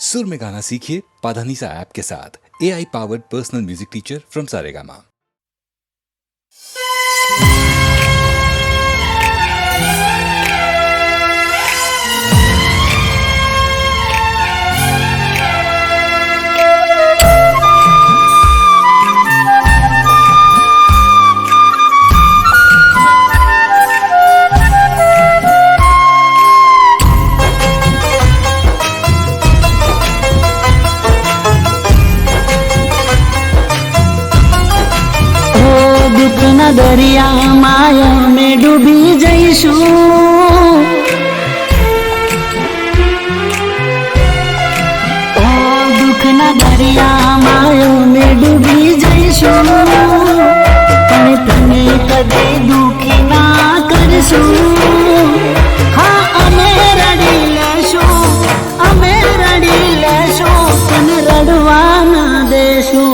सुर में गाना सीखिए पाधानीसा ऐप के साथ। AI powered personal music teacher from Saregama. दरिया माया में डूबी जईशु ओ दुख न दरिया माया में डूबी जईशु पण तने कदे दुखी ना करशु हाँ अमे रड़ी लेशु तने रड़वा ना देशु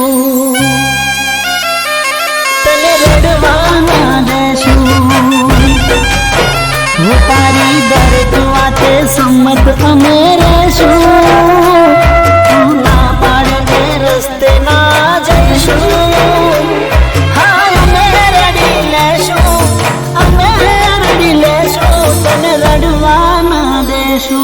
तारी दर्द वाते सम्मत अमेरे शू ना पाड़े रस्ते ना जैशू हाँ अमेरे डिलेशू तने रड़वा ना देशू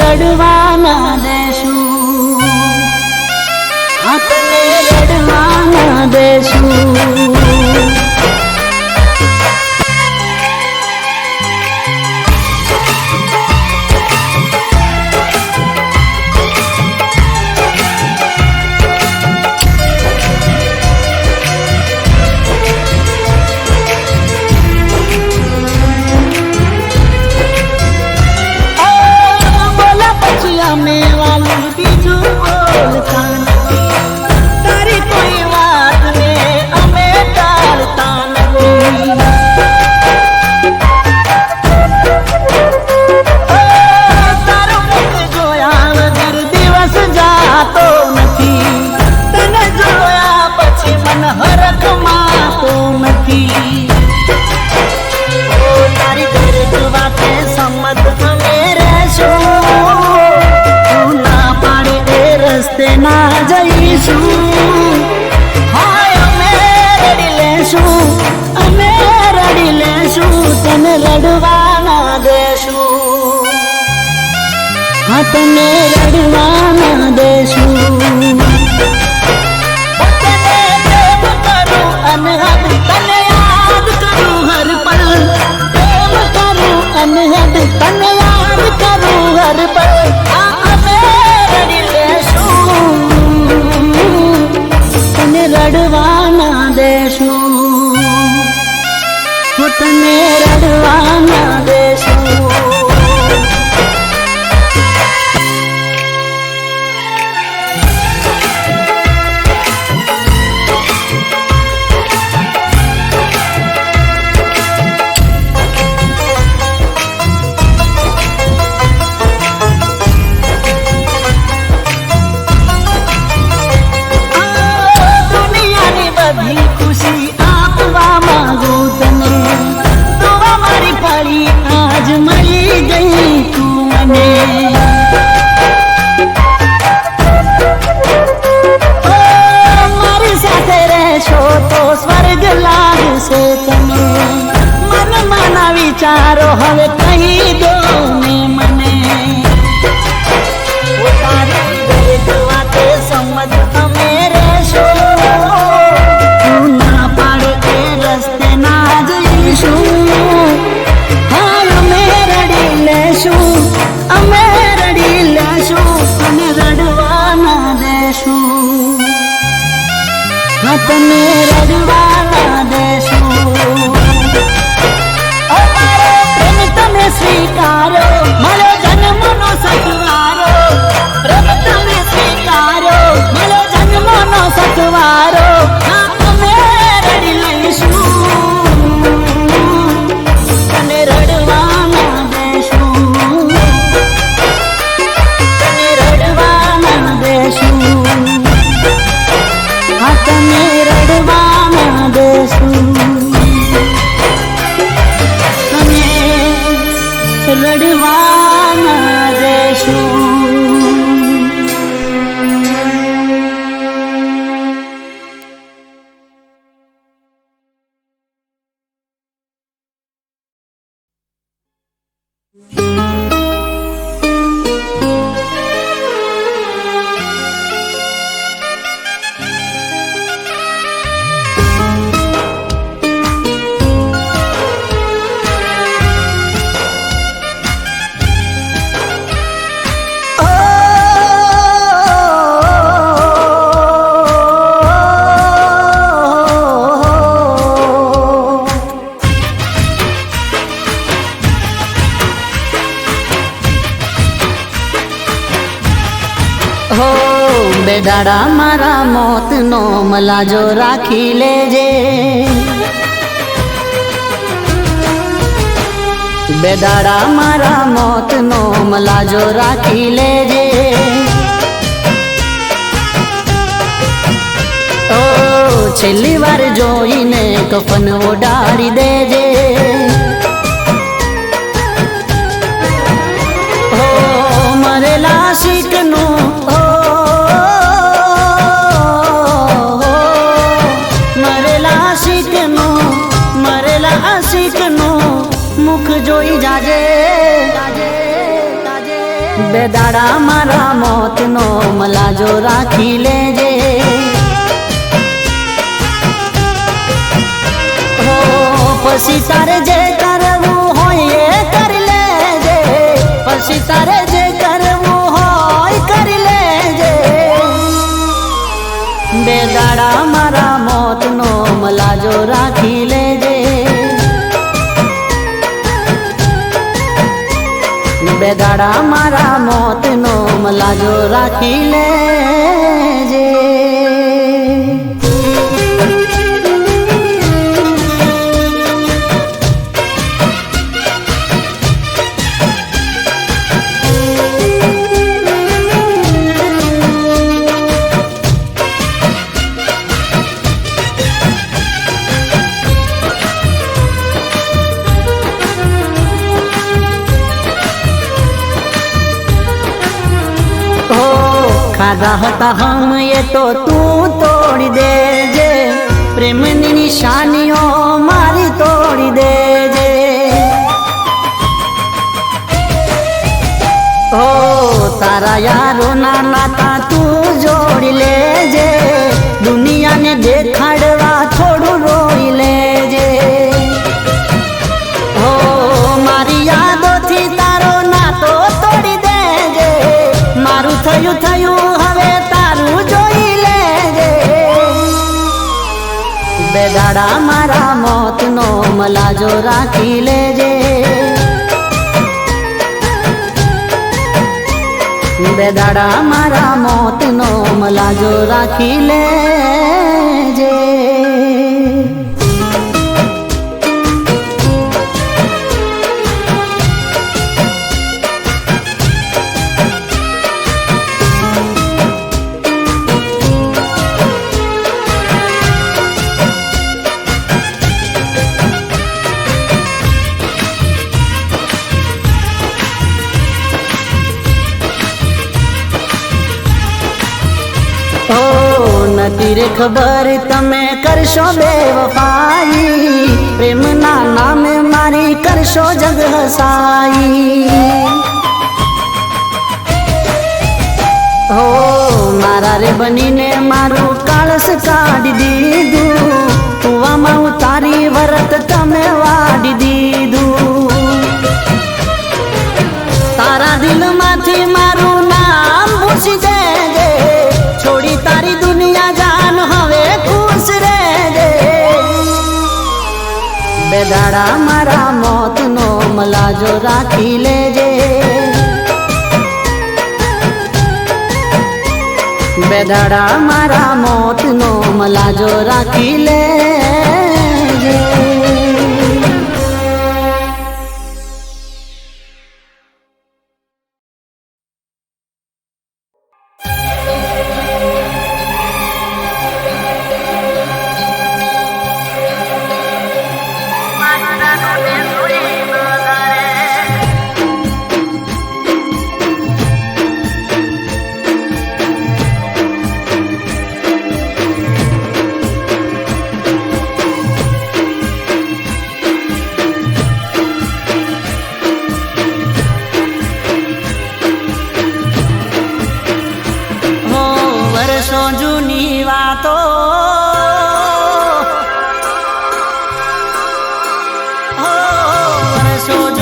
रड़वाना देशू अपने रड़वाना देशू ना जईशू हाय अमेरा डिलेशू तने रड़वाना देशू हाँ तने रड़वाना देशू प्रेम करूं अनहद तने याद करूं हर पल प्रेम करूं अनहद तने याद करूं हर पल रड़वाना देशू तने रड़वाना देशू खुशी आपवा मांगो तने दुआ मारी पड़ी आज मरी गई तू मने मारी साथे रहशो तो स्वर्ग लाग से तने मन मना विचारो हवे कहीं दो में मने तारी दर्द वाते सम्मत अमेरे शो तने रड़वाना देशू प्रेम तने स्वीकारो मलो जन्म नो सतवारो प्रेम तने स्वीकारो मलो जन्म नो सतवारो हाँ तने रड़ी लईशू હો બેદાડા મારા મોતનો મલાજો રાખી લેજે, બેદાડા મારા મોતનો મલાજો રાખી લેજે. ઓ છેલ્લી વાર જોઈને કફન ઓડાડી દેજે, ઓ મરેલા શીખનું મુખ જોઈ જાજે, બેદાડા મારા મોતનો મલાજો રાખી લેજે. હો પછી તારે જે કરવું હોય એ કરી લેજે, પછી તારે જે કરવું હોય કરી લેજે. બેદાડા મારા મોતનો મલાજો રાખી લેજે, બેદાડા મારા મોતનો મલાજો રાખી લેજે. ખાધા હતા હમ એ તો તું તોડી દેજે, પ્રેમની નિશાનીઓ મારી તોડી દેજે. ઓ તારા યારો ના નાતા તું જોડી લેજે, દુનિયાને દેખાડવા થોડું રોઈ લેજે. ઓ મારી યાદોથી તારો નાતો તોડી દેજે, મારું થયું થયું હવે તારું જોઈ લેજે. બેદાડા મારા મોતનો મલાજો રાખી લેજે, બેદાડા મારા મોતનો મલાજો રાખી લેજે. નથી રે ખબર તમે કરશો બેવફાઈ, પ્રેમના નામે મારી કરશો જગ હસાઈ. હો મારા રે બનીને મારું કાળસ કાઢી દીધું, કુવામાં ઉતારી વરત તમે વાડી દીધું. તારા દિલમાંથી મારું નામ ભૂસી દેજે, છોડી તારી દુનિયા જાન હવે ખુશ રહેજે. બેદાડા મારા મોતનો મલાજો રાખી લેજે, બેદાડા મારા મોતનો મલાજો રાખી લેજે.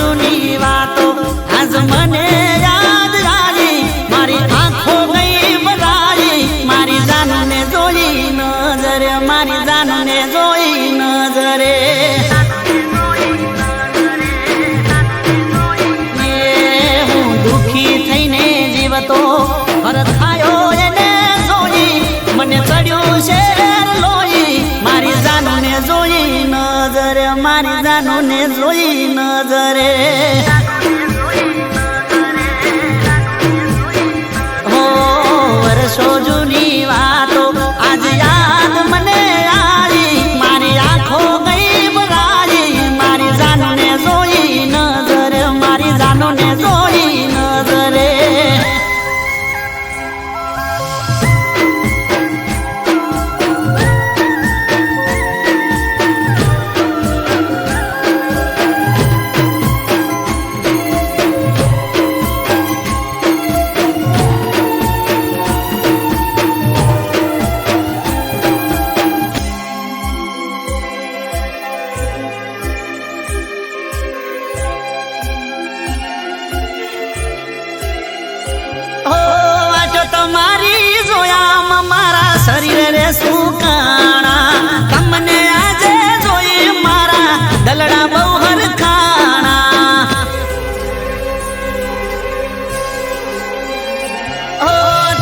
જૂની વાતો આજ મને યાદ આવી મારી આંખો ગઈ ભરાઈ મારી જાનને જોઈ નજરે મારી જાનને જોઈ નજરે હું દુખી થઈને જીવતો હરખાયો એને જોઈ મને ચડ્યું છે લોહી મારી જાનને જોઈ નજરે મારી જાનને જોઈ નજરે હો વર્ષો જૂની વાતો આજ યાદ મને આવી મારી આંખો ગઈ ભરાઈ મારી જાનને જોઈ નજરે મારી જાનને જોઈ નજરે તમારી જોયા મારા શરીરે સુકાણા તમને આજે જોઈ મારા દલડા બહુ હરખાણા ઓ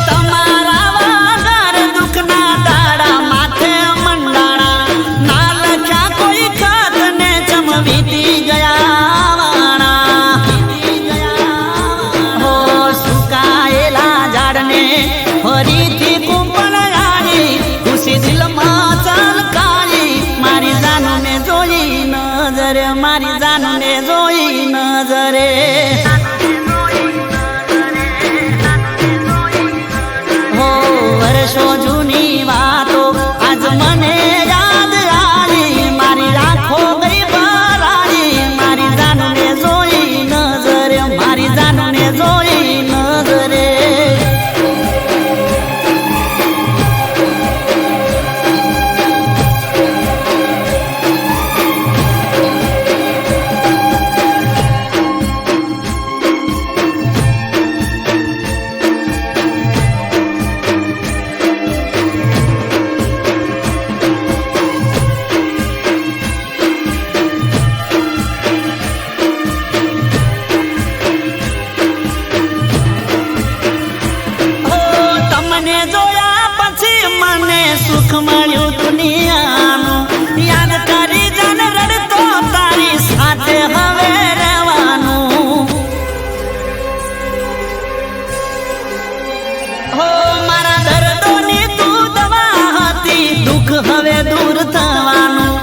તમારા વાગર દુઃખના દાડા માથે મંડાણા ના લખ્યા કોઈ ખાત ને ચમ વીતી ગયા વાણા હો સુકાયેલા ઝાડને ફરીથી કુંપણ આવી ખુશી દિલમાં ચલકાઈ મારી જાનને જોઈ નજરે મારી જાનને જોઈ નજરે હો વર્ષો જૂની વાતો આજ મને યાદ આવી મારી આંખો ગઈ ભરાઈ મારી જાનને જોઈ નજરે મારી જાનને જોઈ નજરે સુખ મળ્યું દુનિયાનું યાદ કરી જાન રડતો તારી સાથે હવે રહેવાનું હો મારા દર્દોની તું દવા હતી દુઃખ હવે દૂર થવાનું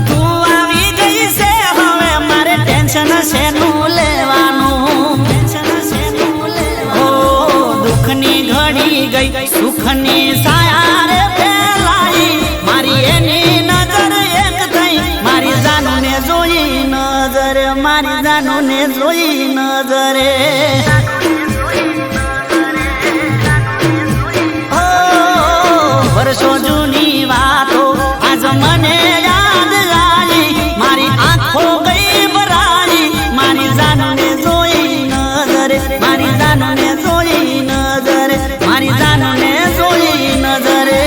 તું આવી ગઈ છે હવે મારે ટેન્શન શેનું લેવાનું હો દુઃખની ઘડી ગઈ સુખની સાયા રે મારી એની નજર એક થઈ મારી જાનને જોઈ નજરે મારી જાનને જોઈ નજરે ઓ વર્ષો જૂની વાતો આજ મને યાદ આવી મારી આંખો ગઈ ભરાઈ મારી જાનને જોઈ નજરે મારી જાનને જોઈ નજરે મારી જાનને જોઈ નજરે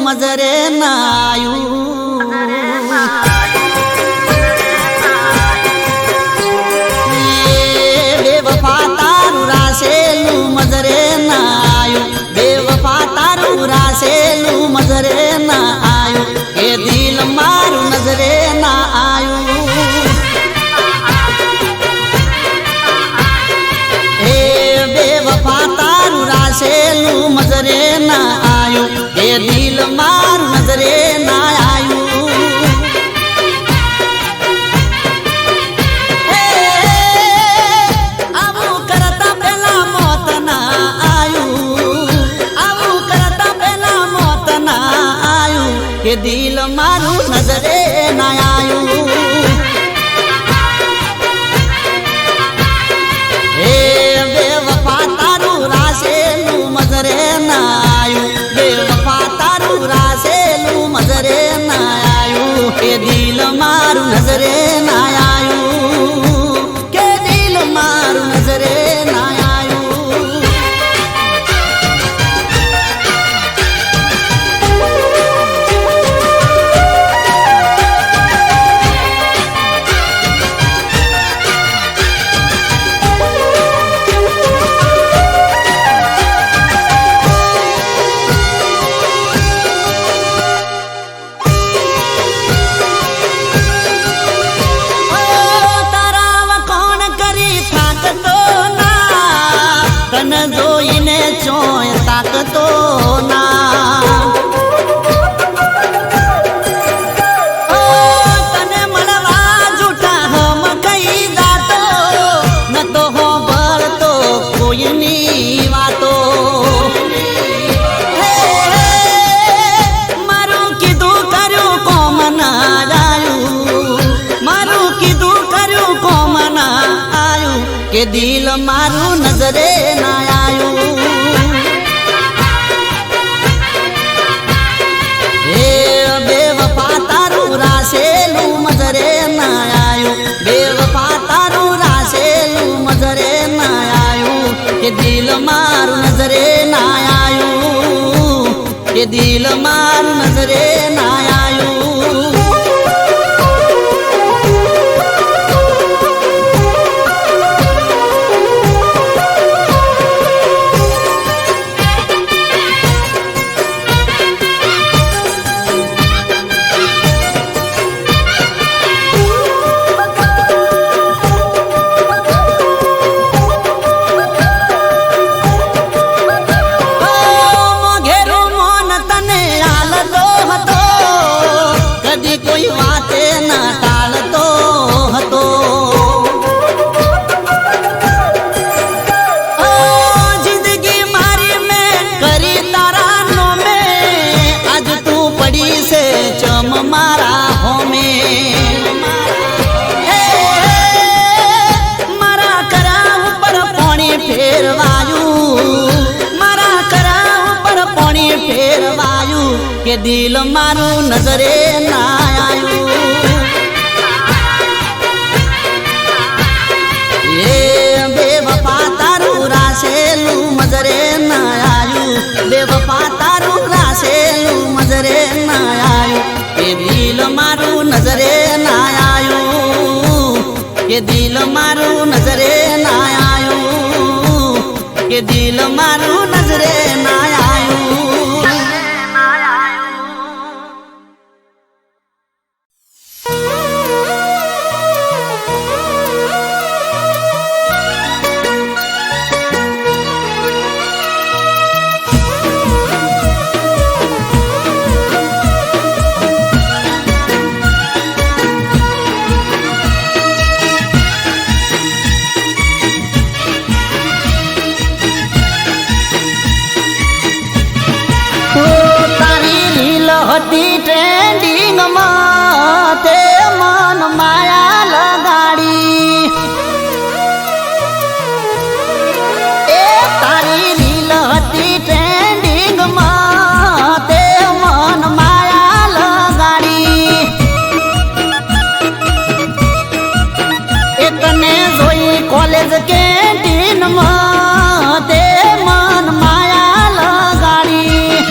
મજરે નાયું બેવફા તારું રાસેલું મજરે નાયું બેવફા તારું રાસેલું મજરે ના આયું એ દિલ મારું નજરે ના આયું એ બેવફા તારું રાસેલું મજરે ના આયું એ દિલ મારું નજરે ના કે દિલ મારું નજરે ના આયું એ બેવફા તારું રાસેલું મજરે ના આયું બેવફા તારું રાસેલું મજરે ના આયું કે દિલ મારું નજરે ના આયું કે દિલ મારું નજરે ના આયું જોઈને ચોય તાકતો ના તને મળવા જૂઠા હમ કઈ જાતો ન તો હો ભરતો કોઈની વાતો મારું કીધું કર્યું કોમ ના આયું મારું કીધું કર્યું કોમ ના આયું કે દિલ મારું નજરે ના આયું એ બેવફા તારું રાસેલું મજરે ના આયું બેવફા તારું રાસેલું મજરે ના આયું કે દિલ મારું નજરે ના આયું કે દિલ મારું નજરે ના આયું કોઈ વાતે ના ટાળતો હતો જિંદગી મારી મેં કરી તારા નોમે આજ તું પડી છે ચમ મારા હોમે મારા કરા ઉપર પાણી ફેરવાયું મારા કરા ઉપર પાણી ફેરવાયું કે દિલ મારું નજરે ના આયું એ બેવફા તારું રાસેલું મજરે ના આયું બેવફા તારું રાસેલું મજરે ના આયું કે દિલ મારું નજરે ના આયું કે દિલ મારું નજરે ના આયું કે દિલ મારું નજરે ના આયું હતી ટ્રેન્ડિંગમાં તે મન માયા લગાડી એ તારી રીલ હતી ટ્રેન્ડિંગમાં તે મન માયા લગાડી એ તને જોઈ કોલેજ કેન્ટીનમાં તે મન માયા લગાડી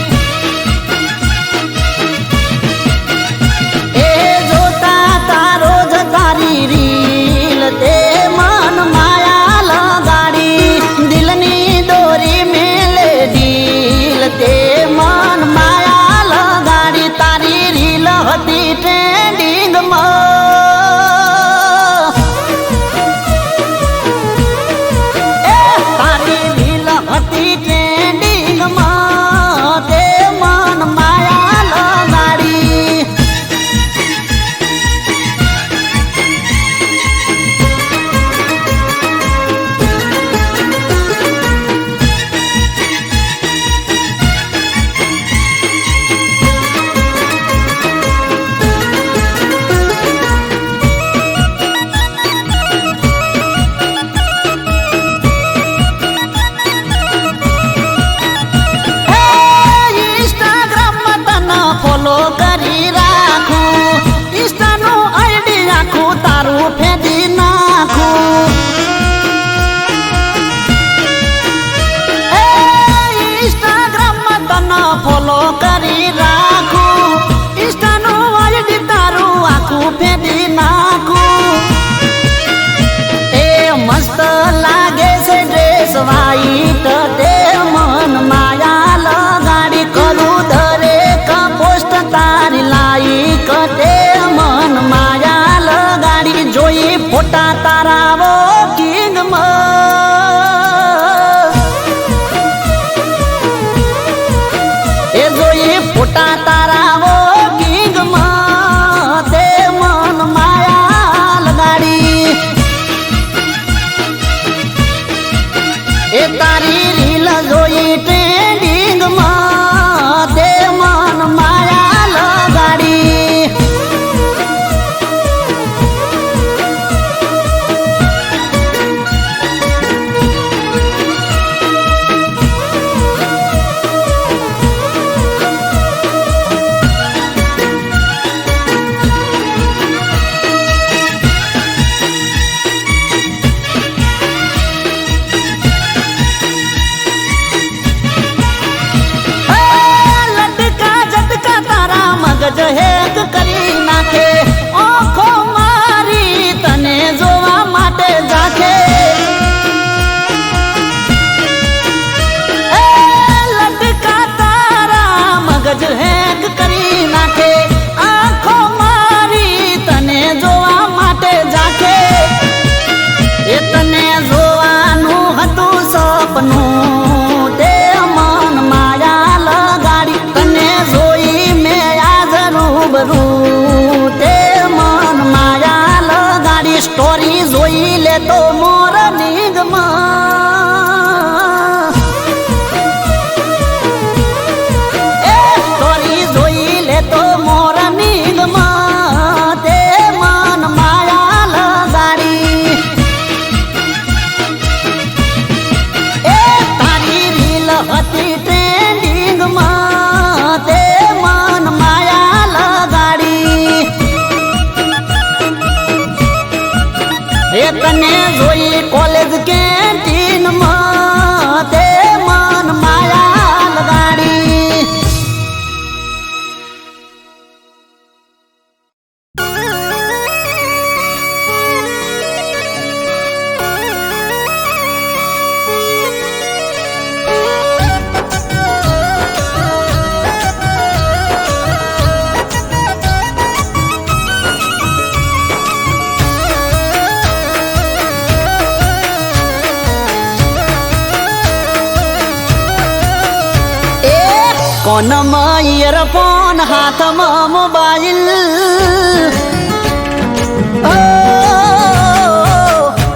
કોનમાં ઇયરફોન હાથમાં મોબાઈલ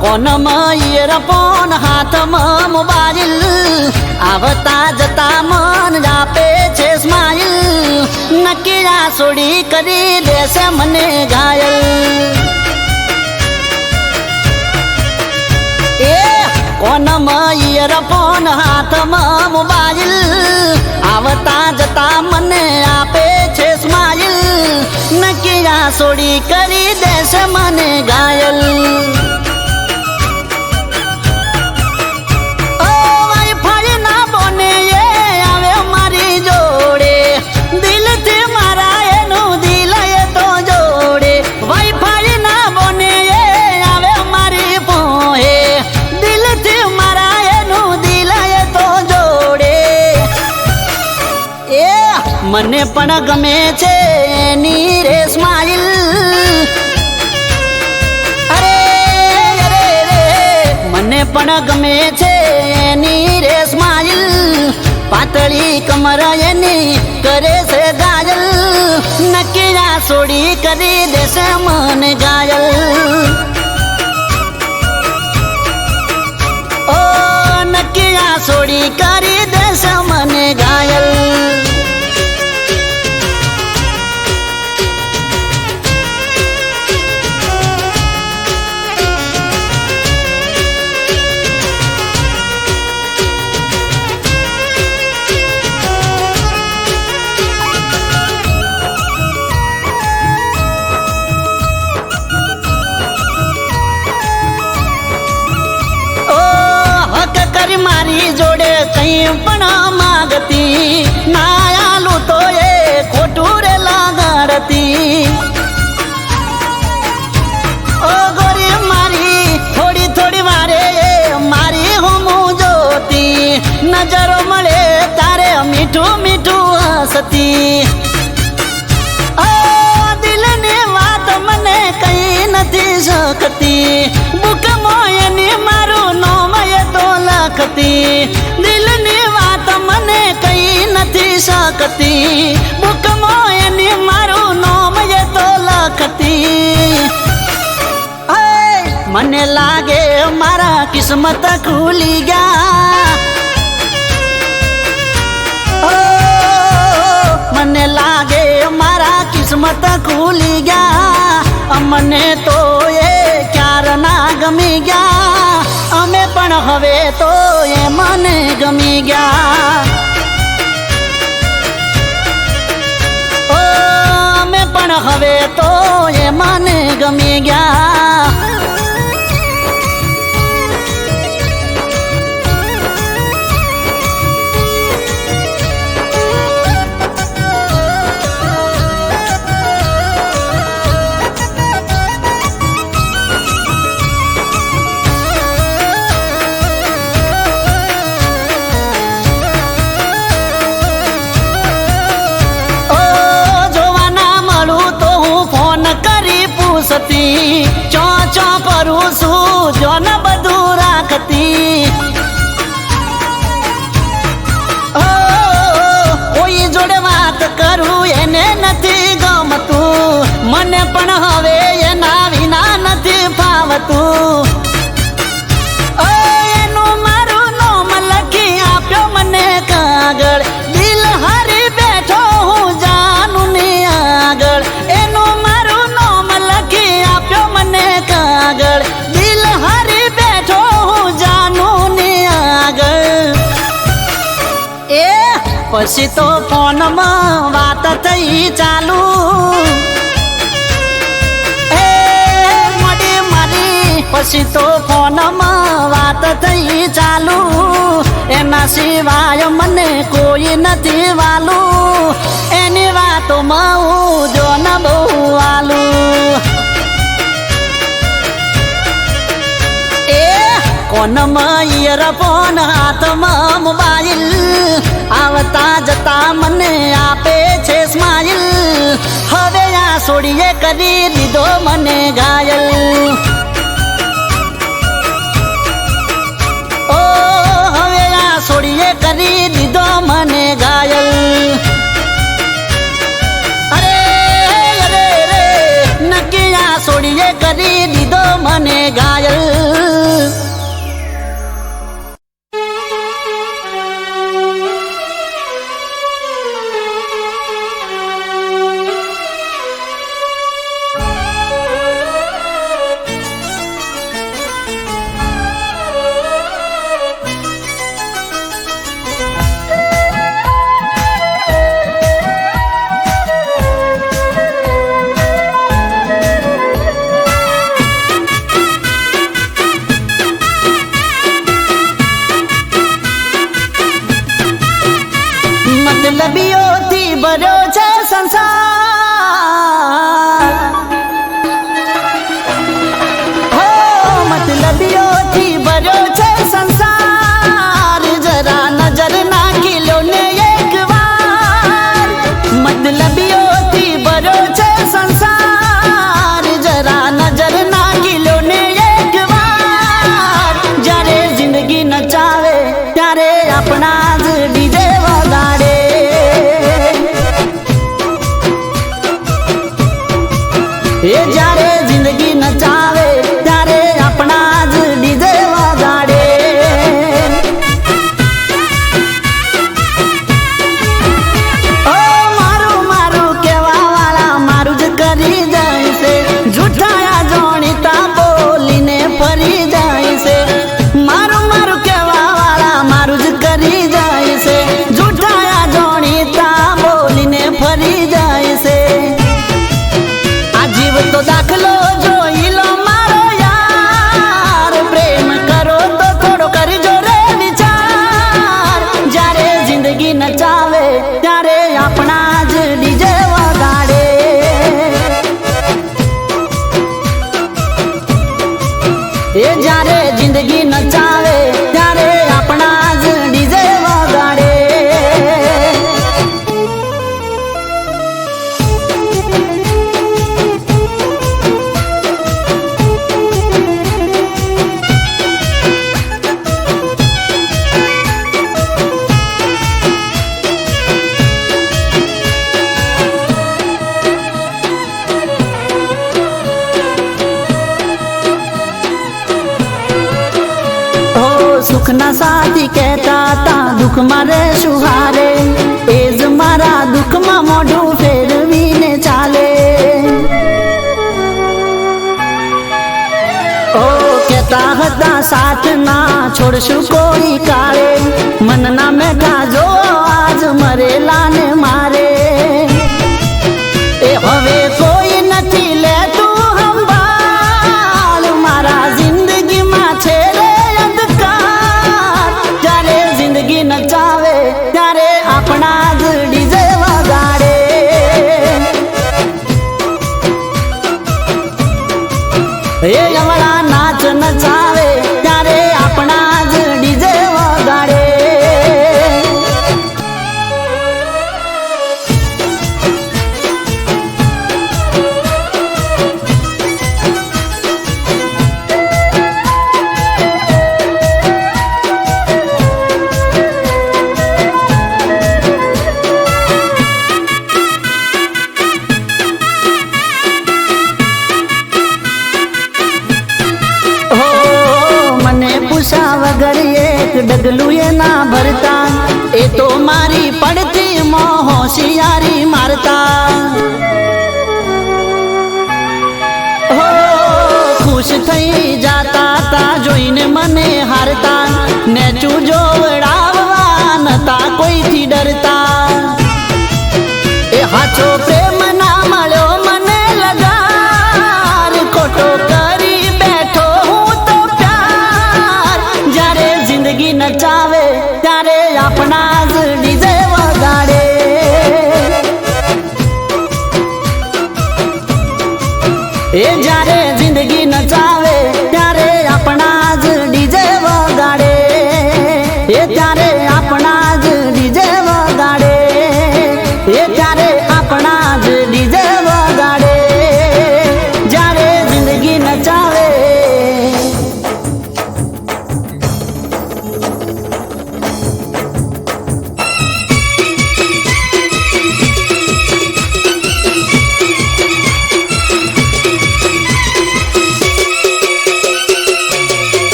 કોનમાં ઇયરફોન હાથમાં મોબાઈલ આવતા જતા મન આપે છે સ્માઈલ નક્કી આ સોડી કરી દેશે મને ઘાયલ કોનમાં ઇયરફોન હાથમાં મોબાઈલ આવતા જતા મને આપે છે સ્માઈલ નક્કી આ સોડી કરી દેશે મને ઘાયલ મને પણ ગમે છે એની રે સ્માઈલ અરે અરે રે મને પણ ગમે છે એની રે સ્માઈલ પાતળી કમર એની કરે છે ઘાયલ નક્કી આ સોડી કરી દેશે મને ઘાયલ ઓ નક્કી આ સોડી કરી દેશે મને ઘાયલ મારી જોડે કઈ પણ માગતી ના આલું તો એ ખોટું રે લગાડતી ઓ ગોરી મારી થોડી થોડી વારે મારી હું જોતી નજરો મળે તારે મીઠું મીઠું હસતી ઓ દિલની વાત મને કઈ નથી શકતી બુકમાં એની મારું નામ દિલની વાત મને કઈ નથી શકતી બુકમાં એની મારું નામ એ તો લખતી મને લાગે મારા કિસ્મત ખુલી ગયા મને લાગે મારા કિસ્મત ખુલી ગયા મને તો એ ક્યાર ના ગમી ગયા અમે પણ હવે તો એ મને ગમી ગયા ઓ અમે પણ હવે તો એ મને ગમી ગયા ચો ચો કરું છું જો ને બધું રાખતી કોઈ જોડે વાત કરું એને નથી ગમતું મને પણ હવે એના વિના નથી ફાવતું એનું મારું નામ લખી આપ્યો મને કાગળ દિલ હારી બેઠો હું જાનું ની આગળ એનું મારું નામ લખી આપ્યો મને કાગળ દિલ હારી બેઠો હું જાનું ની આગળ એ પછી તો ફોનમાં વાત થઈ ચાલુ પછી તો ફોનમાં વાત થઈ ચાલુ એના સિવાય મને કોઈ નથી વાલું એની વાતોમાં હું જો ન બહુ વાલું એ કોનમાં ઇયરફોન હાથમાં મોબાઈલ આવતા જતા મને આપે છે સ્માઈલ હવે આ સોડીએ કરી દીધો મને ઘાયલ સોડીએ કરી દીધો મને ઘાયલ ઘડીએ કરી દીધો મને ઘાયલ. મતલબીઓથી ભર્યો છે સંસાર, હો મતલબીઓથી ભર્યો છે સંસાર. જરા નજર નાખી લો ને એક વાર. મતલબીઓથી ભર્યો છે સંસાર, જરા નજર નાખી લો ને એક વાર. જ્યારે જિંદગી નચાવે ત્યારે આપણા જ ડીજે વગાડે. એ જ્યારે જિંદગી નચાવે ત્યારે આપણા જ ડીજે વગાડે. ઓ મારું મારું કહેવા વાળા મારું જ કરી જાય છે. જૂઠાયા જોણીતા બોલીને ફરી જાય છે. મારું મારું કહેવા વાળા મારું જ કરી જાય છે. જૂઠાયા જોણીતા બોલીને ફરી જાય છે. તો દાખલો જોઈ લો મારો યાર. પ્રેમ કરો તો થોડો કરજો રે વિચાર. જ્યારે જિંદગી નચાવે ત્યારે આપણા જ ડીજે વગાડે. એ જ્યારે જિંદગી નચાવે ત્યારે આપણા જ ડીજે વગાડે. સુખના સાથી કહેતા તા દુઃખમાં રહેશું હારે. એ જ મારા દુઃખમાં મોઢું ફેરવીને ચાલે. ઓ કહેતા હતા સાથ ના છોડશું કોઈ કાળે. મનના મેઘા જો આજ મરેલા ને મારે. એ હવે કોઈ નથી લેતું સંભાળ. મારા જિંદગીમાં છે રે અંધકાર. જ્યારે જિંદગી નચાવે ત્યારે આપણા જ ડીજે વગાડે. એ અવળા નાચ નચાવે ત્યારે આપણા જ ડીજે વગાડે. વગર એક ડગલું એ ના ભરતા. એ તો મારી પડતી મોં હોશિયારી મારતા. હો ખુશ થઈ જાતા તા જોઈને મને હારતા. નેચું જોવડાવવા નતા કોઈથી ડરતા. એ હાચો પ્રેમ ના મળ્યો મને લગાર. ખોટો કરી બેઠો હું તો પ્યાર. જ્યારે જિંદગી નચાવે ત્યારે આપણા જ ડીજે વગાડે. એ જ્યારે જિંદગી નચાવે ત્યારે આપણા જ ડીજે વગાડે. એ ત્યારે આપણા જ ડીજે વગાડે. એ ત્યારે આપણા જ ડીજે વગાડે. જ્યારે જિંદગી નચાવે.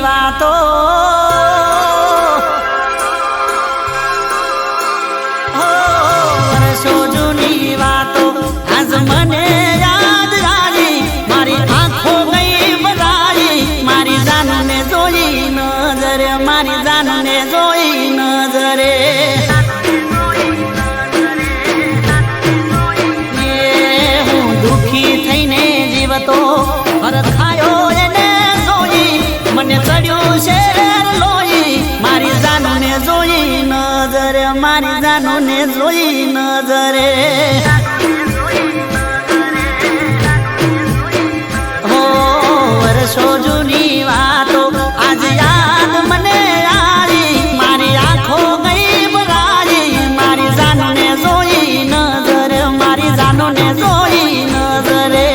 વાતો વર્ષો જૂની વાતો આજ મને યાદ આવી મારી આંખો ગઈ ભરાઈ મારી જાનને જોઈ નજરે મારી જાનને જોઈ નજરે હું દુખી થઈને જીવતો હરખાયો એને જોઈ મને ચડ્યું શેર લોહી મારી જાનને જોઈ નજરે મારી જાનને જોઈ નજરે હો વર્ષો જૂની વાતો આજ યાદ મને આવી મારી આંખો ગઈ ભરાઈ મારી જાનને જોઈ નજરે મારી જાનને જોઈ નજરે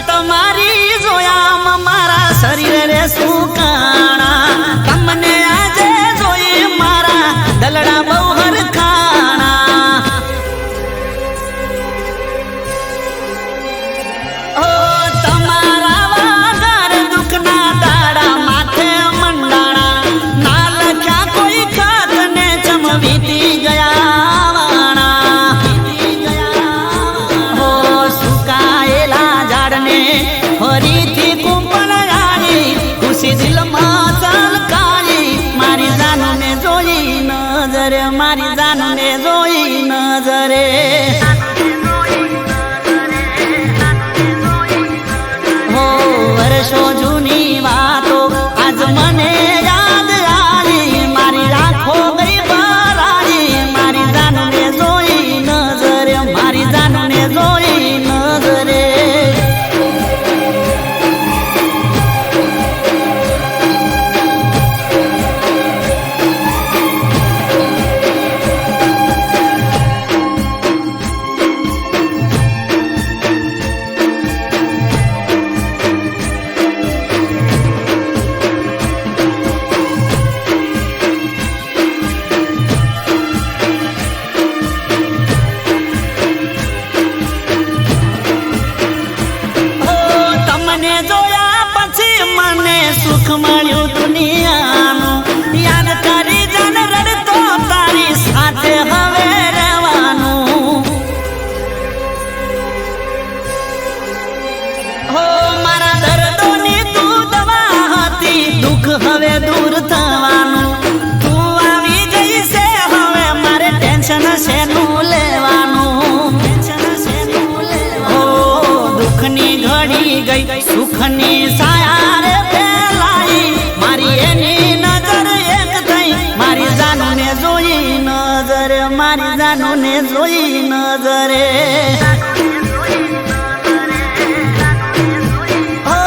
તમારી જોયામાં મારા શરીરે સુકાણા તમને આજે જોઈ મારા દલડા બહુ હરખાણા ઓ તમારા વાગર દુઃખના દાડા માથે મંડાણા ના લખ્યા કોઈ ખાત ને ચમવીતી ગયા વાણા હો સુકાયેલા ઝાડને ફરીથી કુંપણ આવી ખુશી દિલમાં સલકાઈ મારી જાનને જોઈ નજરે મારી જાનને જોઈ નજરે હો વર્ષો જૂની વાતો આજ મને યાદ આવી મારી આંખો ગઈ ભરાઈ મારી જાનને જોઈ નજરે મારી જાનને જોઈ નજરે તમને જોયા પછી મને સુખ મળ્યું દુનિયાનું યાદ કરી જન રડતો તારી સાથે હવે રહેવાનું હો મારા દર્દોની તું દવા હતી દુઃખ હવે દૂર થવાનું તું આવી ગઈ છે હવે મારે ટેન્શન શેનું લેવાનું હો દુઃખની ઘડી ગઈ સુખની સાયા રે ફેલાઈ મારી એની નજર એક થઈ મારી જાનને જોઈ નજરે મારી જાનને જોઈ નજરે હો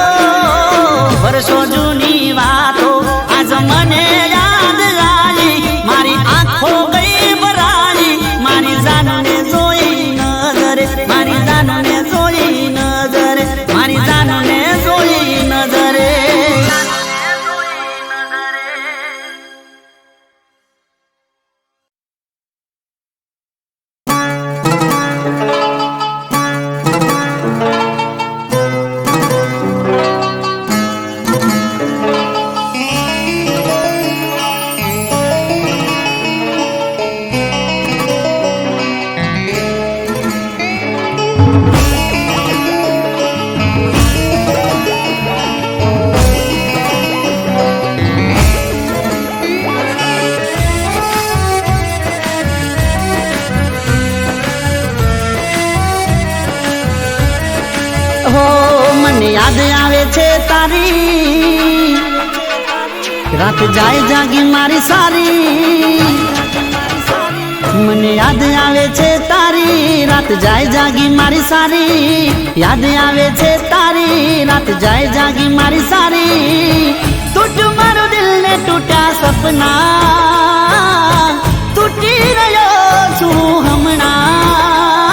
વર્ષો જૂની વાતો આજ મને યાદ આવી મારી આંખો ગઈ ભરાઈ મારી જાનને જોઈ નજરે મારી જાનને જોઈ નજરે મારી જાનને જોઈ નજરે હો મને યાદ આવે છે તારી રાત જાય જાગી મારી સારી મને યાદ આવે છે તારી રાત જાય જાગી મારી સારી, યાદ આવે છે તારી રાત જાય જાગી મારી સારી. તૂટ મારું દિલ ને તૂટ્યા સપના, તૂટી રહ્યો છું હમણાં.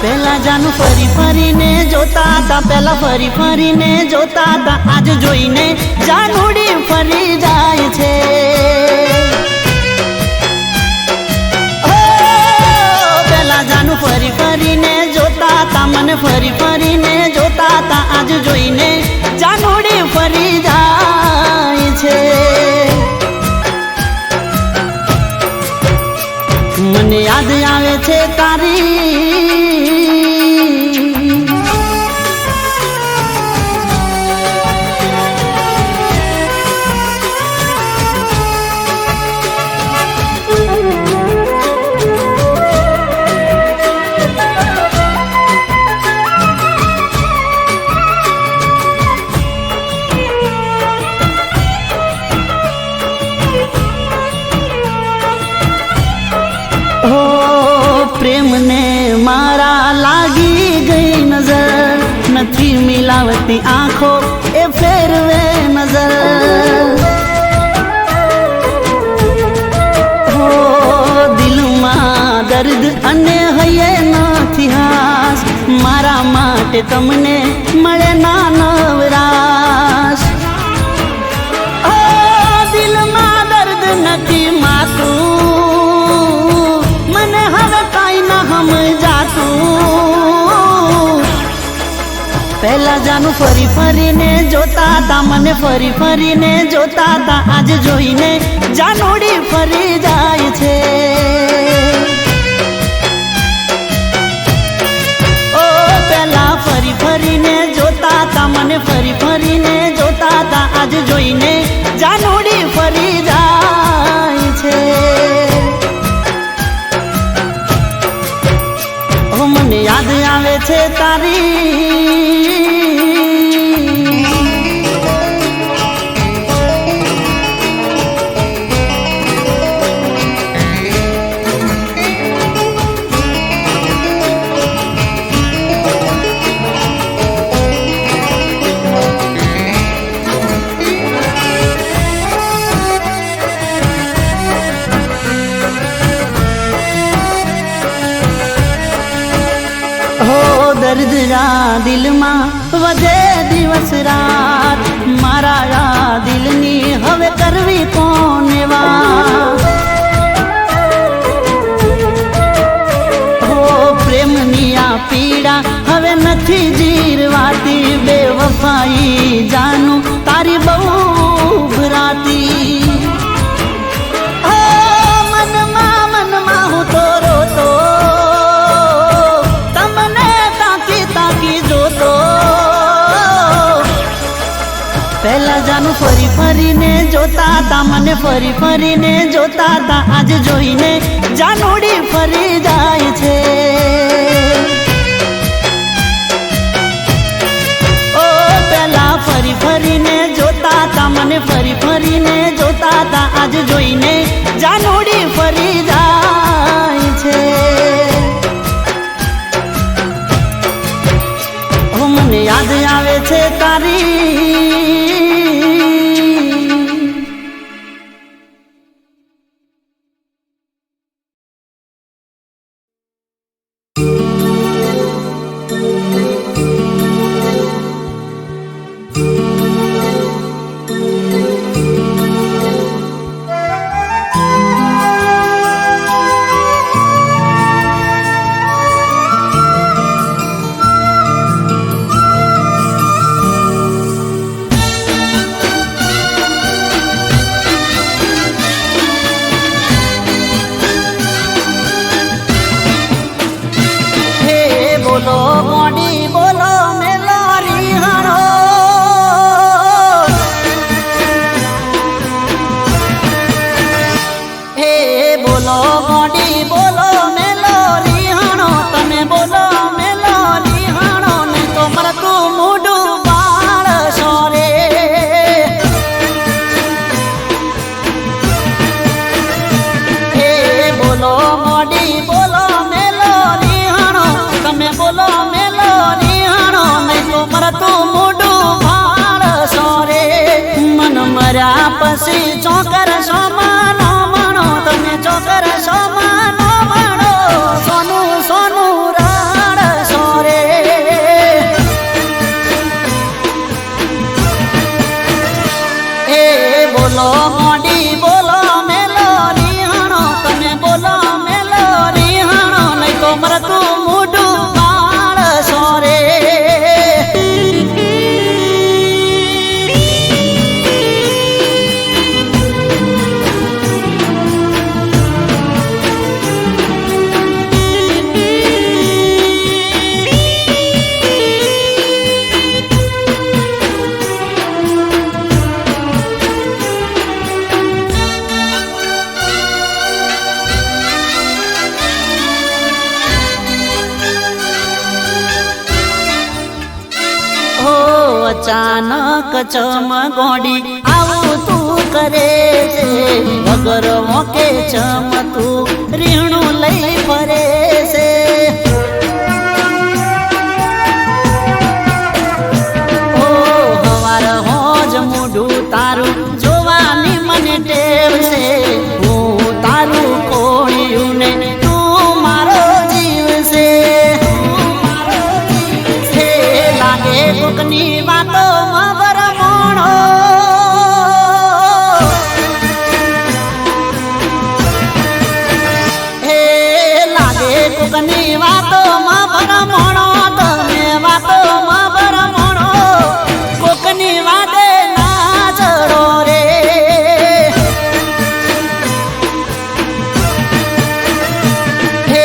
પેલા જાનું ફરી ફરીને જોતા હતા, પેલા ફરી ફરીને જોતા હતા, આજ જોઈને જાનુડી ફરી જાય છે. જાનું ફરી ફરીને જોતા હતા, મને ફરી ફરીને જોતા હતા, આજ જોઈને જાનુડી ફરી જાય છે. મને યાદ આવે છે તારી પ્રેમને મારા લાગી ગઈ નજર, નથી મિલાવતી આંખો એ ફેરવે નજર. હો દિલમાં દર્દ અને હૈયે નથી હાસ, મારા માટે તમને મળે ના નવરાશ. દિલમાં દર્દ નથી માતું, મને હવે કાઈ ના સમજાતું. પહેલા જાનું ફરી ફરીને જોતા હતા, મને ફરી ફરીને જોતા હતા, આજ જોઈને જાનુડી ફરી જાય છે. ઓ પહેલા ફરી ફરીને જોતા હતા, મને ફરી ફરીને જોતા હતા, આજ જોઈને જાનુડી ફરી જાય છે. મને યાદ આવે છે તારી દર્દરા દિલમાં વધે દિવસ રાત, મારા દિલની હવે કરવી કોને વાત. હો પ્રેમની આ પીડા હવે નથી જીરવાતી, બેવફાઈ જાનું તારી બહુ ભરાતી. મનમાં મનમાં હું તો રોતો, પહેલા જાનું ફરી ફરીને જોતા હતા, મને ફરી ફરીને જોતા હતા, આજ જોઈને જાનુડી ફરી જાય છે. ઓ પહેલા ફરી ફરીને જોતા હતા, મને ફરી ફરીને જોતા હતા, આજ જોઈને જાનુડી ફરી જાય છે. મને યાદ આવે છે તારી બોલો મોડી બોલો મેલારી હારો, હે બોલો મોડી બોલો મેલોરી હારો, તમે બોલો મેલોરી હારો ને તો મરતું મૂડું બાળશો રે. હે અચાનક ચમ ગોડી આવું તું કરે છે વગર મોકે ચમ તું રીણું લઈ ફરે છે ઓ હવાર હોજ મોઢું તારું જોવાની મને ટેવ છે હું તારું ખોળ્યું ને તું મારો જીવ છે લાગે કોકની વાતો મબર મોણો હે લાગે કોકની વાતો મબર મોણો તમે વાતો મબર મોણો કોકની વાતે ના ચડો રે હે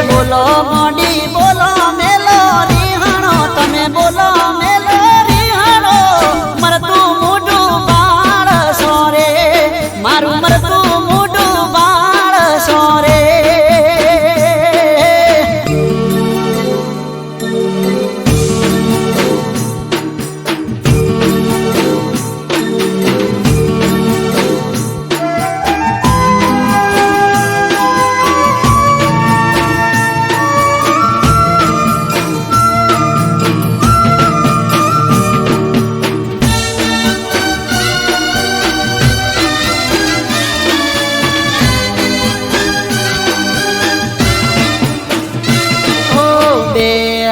બોલો મોડી બોલો મેલો રીહણો તમે બોલો મેલો રીહણો મરતું મોઢું બાળશો રે મારું મરતું મોઢું બાળશો રે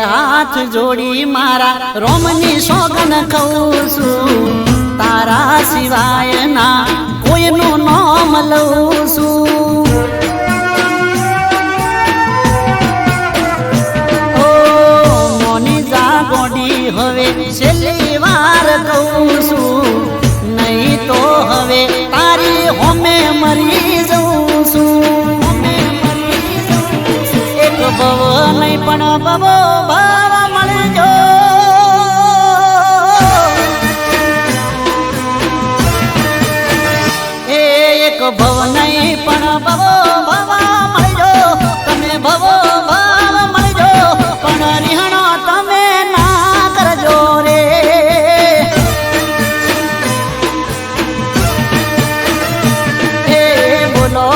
હાથ જોડી મારા રોમની સોગન કહું છું તારા સિવાય ના કોઈનું નામ લઉં છું ઓ મોની જા ગોડી હવે છેલ્લી વાર કહું છું નહીં તો હવે તારી હોમે મરી જઉં છું એક ભવ નહીં પણ બબો ભાવ મળજો એક ભવ નહીં પણ બબો ભાવ મળજો તમે ભવો ભાવ મળજો પણ રીહણો તમે ના કરજો રે બોલો